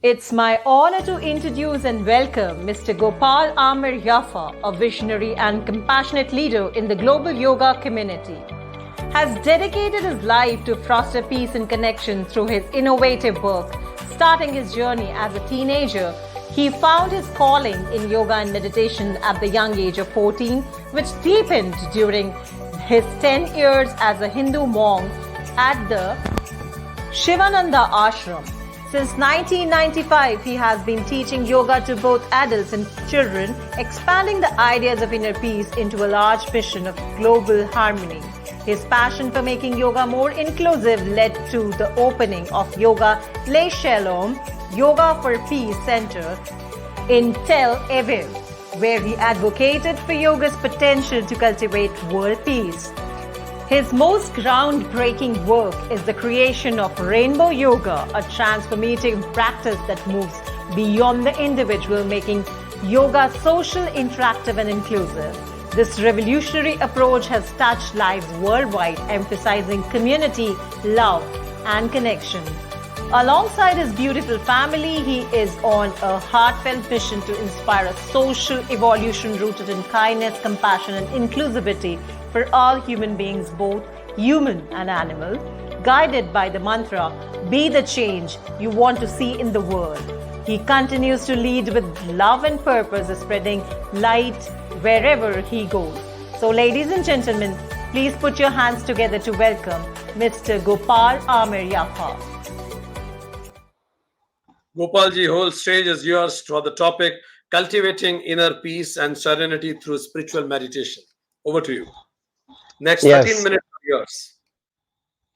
It's my honor to introduce and welcome Mr. Gopal Amir Yaffa, a visionary and compassionate leader in the global yoga community. Has dedicated his life to foster peace and connection through his innovative work. Starting his journey as a teenager, he found his calling in yoga and meditation at the young age of 14, which deepened during his 10 years as a Hindu monk at the Shivananda Ashram. Since 1995, he has been teaching yoga to both adults and children, expanding the ideas of inner peace into a large mission of global harmony. His passion for making yoga more inclusive led to the opening of Yoga Le Shalom, Yoga for Peace Center in Tel Aviv, where he advocated for yoga's potential to cultivate world peace. His most groundbreaking work is the creation of Rainbow Yoga, a transformative practice that moves beyond the individual, making yoga social, interactive, and inclusive. This revolutionary approach has touched lives worldwide, emphasizing community, love, and connection. Alongside his beautiful family, he is on a heartfelt mission to inspire a social evolution rooted in kindness, compassion, and inclusivity for all human beings, both human and animal, guided by the mantra, "Be the change you want to see in the world." He continues to lead with love and purpose, spreading light wherever he goes. So, ladies and gentlemen, please put your hands together to welcome Mr. Gopal Amir Yaffa. Gopalji, whole stage is yours for the topic Cultivating Inner Peace and Serenity Through Spiritual Meditation. Over to you. Next 13 minutes are yours.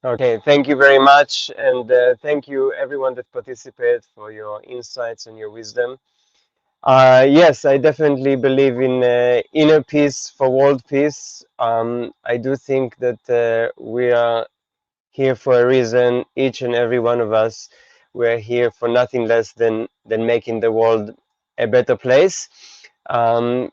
Okay, thank you very much. And thank you everyone that participated for your insights and your wisdom. Yes, I definitely believe in inner peace for world peace. I do think that we are here for a reason, each and every one of us. We're here for nothing less than making the world a better place. And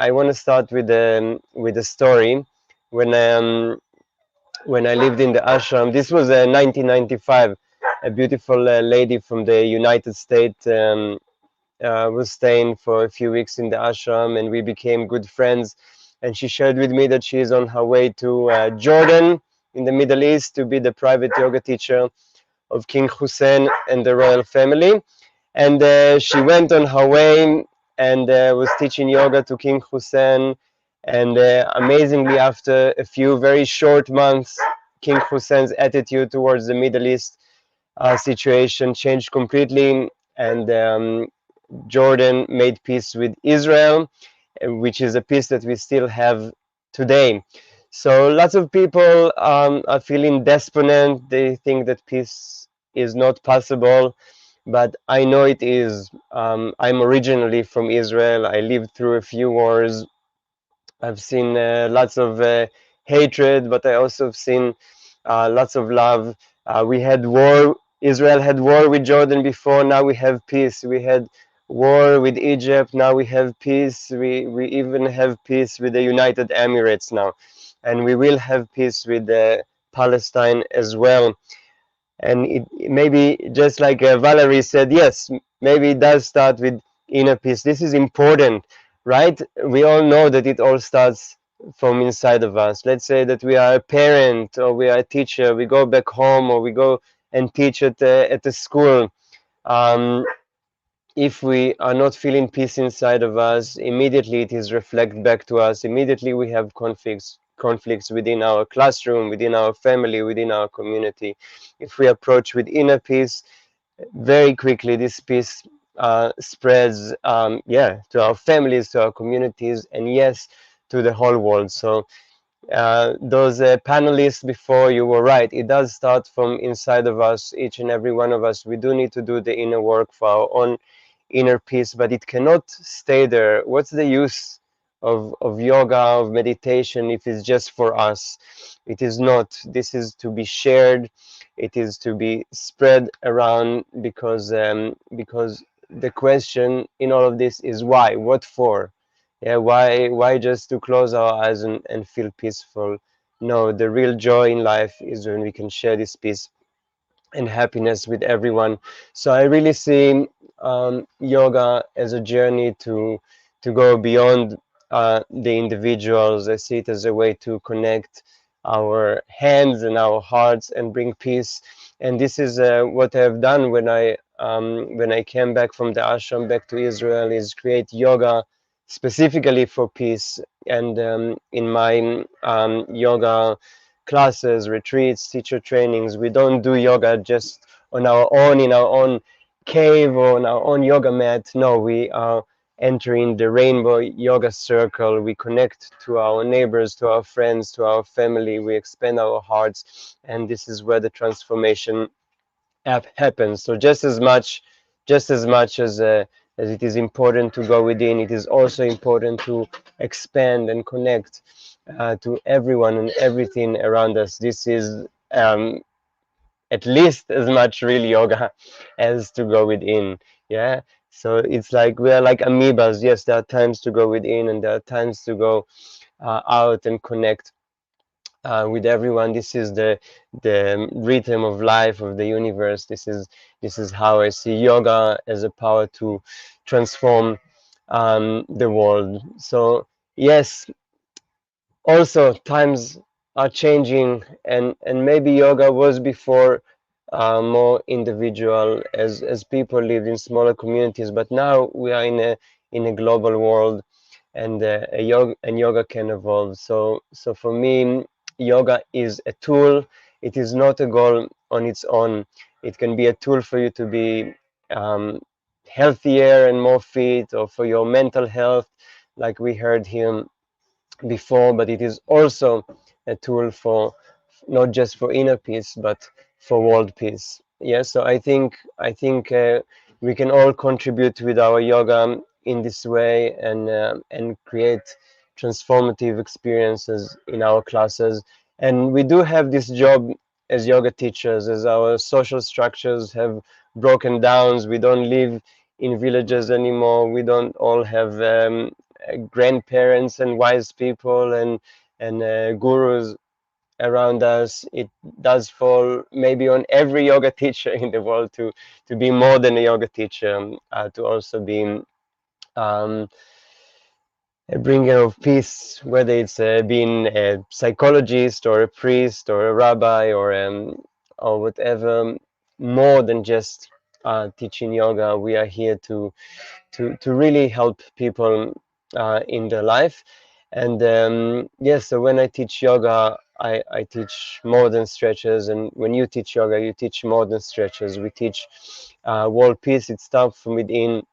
I want to start with a story. When I lived in the ashram, this was 1995. A beautiful lady from the United States was staying for a few weeks in the ashram, and we became good friends. And she shared with me that she is on her way to Jordan in the Middle East to be the private yoga teacher of King Hussein and the royal family. And she went on her way and was teaching yoga to King Hussein. And amazingly, after a few very short months, King Hussein's attitude towards the Middle East situation changed completely. And Jordan made peace with Israel, which is a peace that we still have today. So lots of people are feeling despondent. They think that peace is not possible, but I know it is. I'm originally from Israel. I lived through a few wars. I've seen lots of hatred, but I also have seen lots of love. We had war. Israel had war with Jordan before. Now we have peace. We had war with Egypt. Now we have peace. We even have peace with the United Emirates now. And we will have peace with Palestine as well. And it maybe just like Valerie said, yes, maybe it does start with inner peace. This is important, right? We all know that it all starts from inside of us. Let's say that we are a parent or we are a teacher. We go back home or we go and teach at the school. If we are not feeling peace inside of us, immediately it is reflected back to us. Immediately we have conflicts within our classroom, within our family, within our community. If we approach with inner peace, very quickly this peace spreads to our families, to our communities, and yes, to the whole world. So those panelists before, you were right, it does start from inside of us, each and every one of us. We do need to do the inner work for our own inner peace, but it cannot stay there. What's the use of yoga, of meditation, if it's just for us? It is not. This is to be shared. It is to be spread around, because the question in all of this is why? What for? Yeah, why just to close our eyes and feel peaceful? No, the real joy in life is when we can share this peace and happiness with everyone. So I really see yoga as a journey to go beyond the individuals. I see it as a way to connect our hands and our hearts and bring peace. And this is what I have done when I came back from the ashram back to Israel, is create yoga specifically for peace. And in my yoga classes, retreats, teacher trainings, we don't do yoga just on our own in our own cave or on our own yoga mat. No, we are entering the rainbow yoga circle. We connect to our neighbors, to our friends, to our family. We expand our hearts, and this is where the transformation happens. So just as much as it is important to go within, it is also important to expand and connect to everyone and everything around us. This is at least as much real yoga as to go within. Yeah. So it's like we are like amoebas. Yes, there are times to go within, and there are times to go out and connect with everyone. This is the rhythm of life of the universe. This is how I see yoga as a power to transform the world. So yes, also times are changing, and maybe yoga was before more individual as people lived in smaller communities, but now we are in a global world, and yoga can evolve. So for me, yoga is a tool. It is not a goal on its own. It can be a tool for you to be um, healthier and more fit, or for your mental health, like we heard here before, but it is also a tool for not just for inner peace but for world peace. Yes, so I think we can all contribute with our yoga in this way, and create transformative experiences in our classes. And we do have this job as yoga teachers, as our social structures have broken down. We don't live in villages anymore. We don't all have grandparents and wise people and gurus around us. It does fall maybe on every yoga teacher in the world to be more than a yoga teacher, to also be um, a bringer of peace, whether it's being a psychologist or a priest or a rabbi or whatever. More than just teaching yoga, we are here to really help people in their life. And yes, so when I teach yoga, I teach more than stretches. And when you teach yoga, you teach more than stretches. We teach world peace. It starts from within,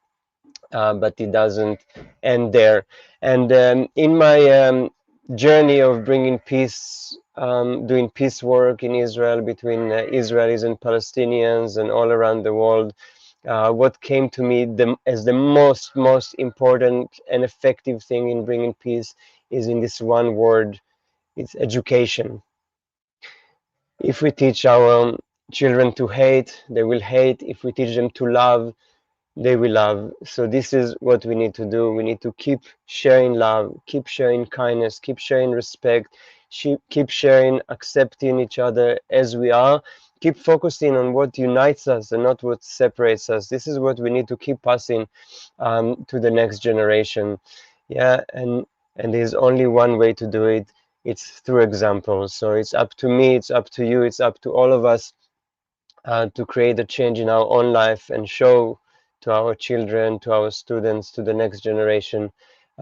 but it doesn't end there. And in my journey of bringing peace, doing peace work in Israel between Israelis and Palestinians and all around the world, what came to me as the most important and effective thing in bringing peace is in this one word: it's education. If we teach our children to hate, they will hate. If we teach them to love, they will love. So this is what we need to do. We need to keep sharing love, keep sharing kindness, keep sharing respect, keep sharing, accepting each other as we are, keep focusing on what unites us and not what separates us. This is what we need to keep passing to the next generation. Yeah, and there's only one way to do it. It's through examples. So it's up to me, it's up to you, it's up to all of us to create a change in our own life and show to our children, to our students, to the next generation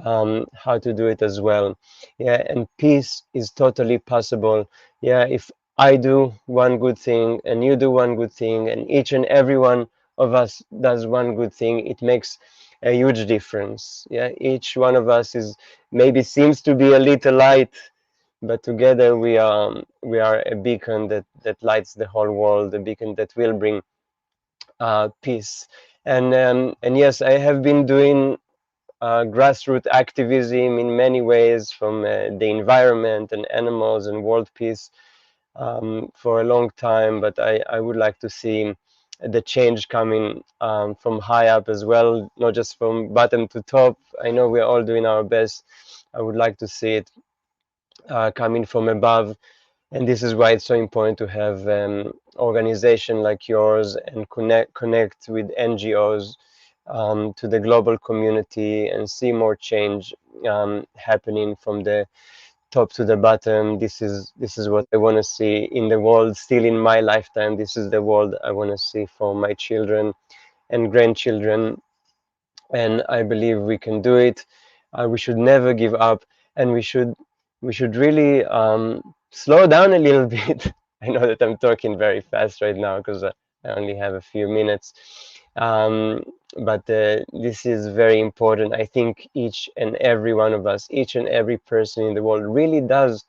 how to do it as well. Yeah, and peace is totally possible. Yeah, if I do one good thing and you do one good thing and each and every one of us does one good thing, it makes a huge difference. Yeah, each one of us is maybe seems to be a little light, but together we are a beacon that lights the whole world, a beacon that will bring peace. And yes, I have been doing grassroots activism in many ways, from the environment and animals and world peace, for a long time, but I would like to see the change coming from high up as well, not just from bottom to top. I know we're all doing our best. I would like to see it coming from above, And this is why it's so important to have organization like yours and connect with NGOs to the global community and see more change happening from the top to the bottom. This is what I want to see in the world still in my lifetime. This is the world I want to see for my children and grandchildren, and I believe we can do it. We should never give up, and we should really slow down a little bit. I know that I'm talking very fast right now because I only have a few minutes, but this is very important. I think each and every one of us, each and every person in the world really does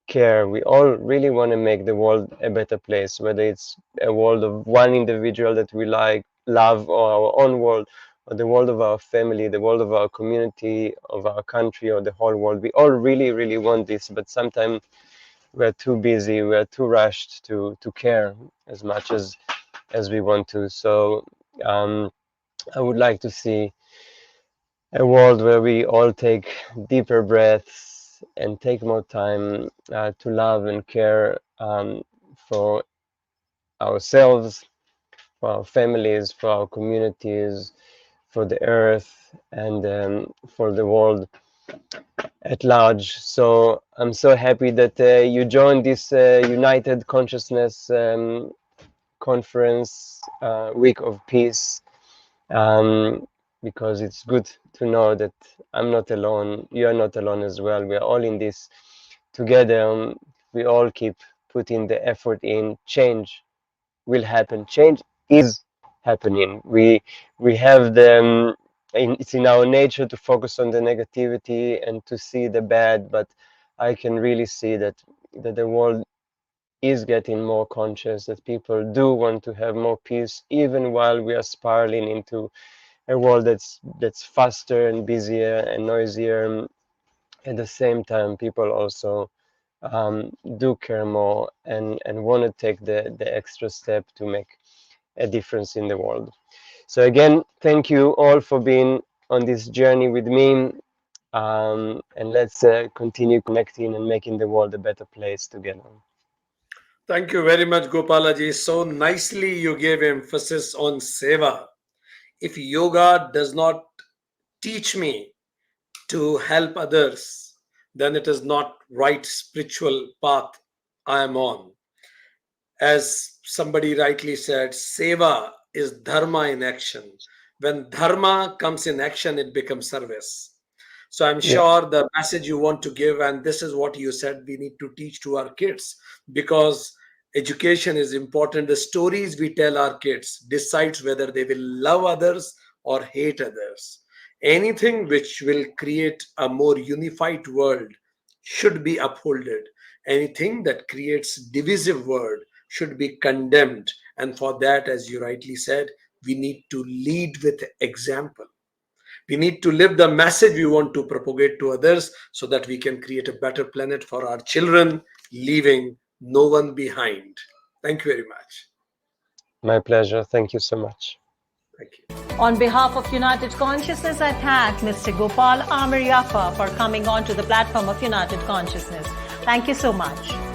care. We all really want to make the world a better place, whether it's a world of one individual that we love, or our own world, or the world of our family, the world of our community, of our country, or the whole world. We all really, really want this, but sometimes we're too busy, we're too rushed to care as much as we want to. So I would like to see a world where we all take deeper breaths and take more time to love and care for ourselves, for our families, for our communities, for the earth, and for the world at large. So I'm so happy that you joined this United Consciousness conference, Week of Peace, because it's good to know that I'm not alone, you're not alone as well. We're all in this together. We all keep putting the effort in. Change will happen. Change is happening. We have it's in our nature to focus on the negativity and to see the bad, but I can really see that the world is getting more conscious, that people do want to have more peace, even while we are spiraling into a world that's faster and busier and noisier. At the same time, people also do care more and want to take the extra step to make a difference in the world. So again, thank you all for being on this journey with me, and let's continue connecting and making the world a better place together. Thank you very much, Gopalaji. So nicely you gave emphasis on seva. If yoga does not teach me to help others, then it is not right spiritual path I am on. As somebody rightly said, seva is dharma in action. When dharma comes in action, it becomes service. So I'm sure the message you want to give, and this is what you said, we need to teach to our kids, because education is important. The stories we tell our kids decides whether they will love others or hate others. Anything which will create a more unified world should be upholded. Anything that creates divisive world should be condemned. And for that, as you rightly said, we need to lead with example. We need to live the message we want to propagate to others, so that we can create a better planet for our children, leaving no one behind. Thank you very much. My pleasure. Thank you so much. Thank you. On behalf of United Consciousness, I thank Mr. Gopal Amir Yaffa for coming on to the platform of United Consciousness. Thank you so much.